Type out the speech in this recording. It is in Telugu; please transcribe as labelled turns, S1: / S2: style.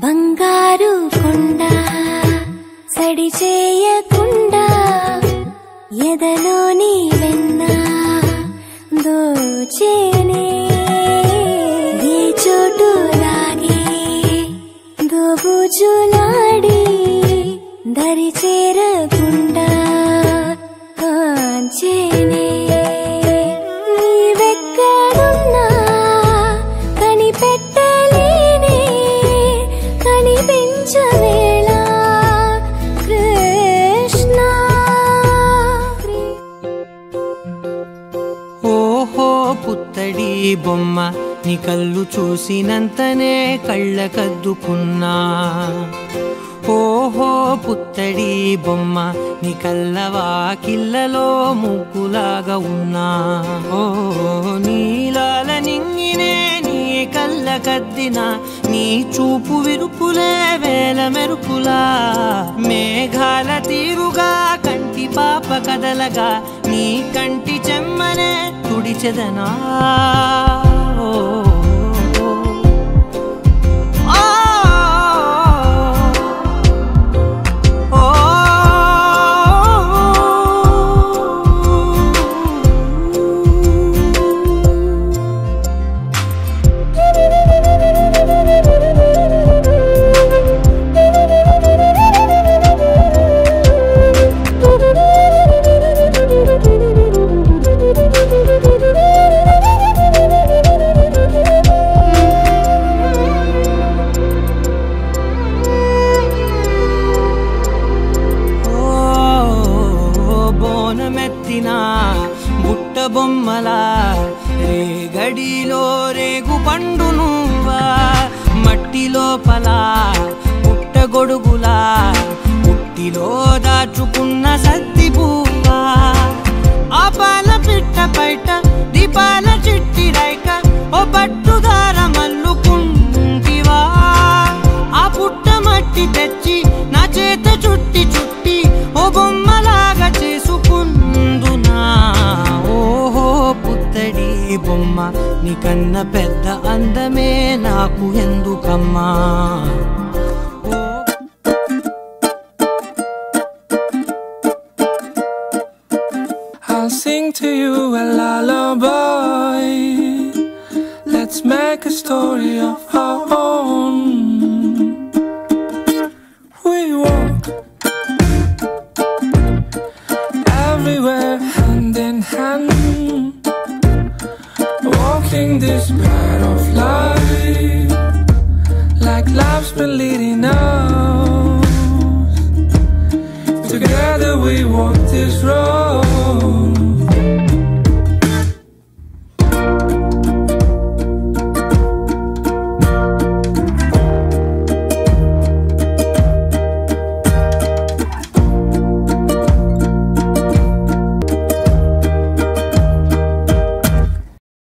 S1: బంగారు కొండ సడి చేయకుండా ఎదలోని వెన్న దోచేనే ఈ చోటు లాగే దోబుజులాడి దరి చేరకుండా కాంచేనే నీవెక్కడున్నా కనిపెట్టలేనే కనిపించవేళ కృష్ణ.
S2: ఓహో పుత్తడి బొమ్మ నీ కళ్ళు చూసినంతనే కళ్ళకద్దుకున్నా. ఓహో పుత్తడి బొమ్మ నీ కళ్ళవాకిళ్ళలో ముగ్గులాగా ఉన్నా. ఓ నీలాల నింగినే నీ కళ్ళకద్దిన నీ చూపు విరుపులే వేల మెరుపులా. మేఘాల తీరుగా కంటి పాప కదలగా నీ కంటి చెమ్మనే తుడిచెదనా. బుట్ట బొమ్మలా రేగడిలో రేగు పండు నువ్వా. మట్టి లోపల పుట్ట గొడుగులా పుట్టిలో దాచుకున్న సత్తి పువ్వా. ఆ పాల పిట్ట బయట దీపాల చిట్టి రైక ఓ పట్టుదార మల్లుకుంటివా. ఆ పుట్ట మట్టి తెచ్చి నా చేత చుట్టి చుట్టి ఓ బొమ్మలాగా చేసుకుందునా. ఓహో పుత్తడి బొమ్మ నీకన్న పెద్ద అందమే నాకు ఎందుకమ్మా.
S3: I'll sing to you a lullaby. Let's make a story of our own. We walk everywhere hand in hand, walking this path of life like life's been leading us. Together we walk this road.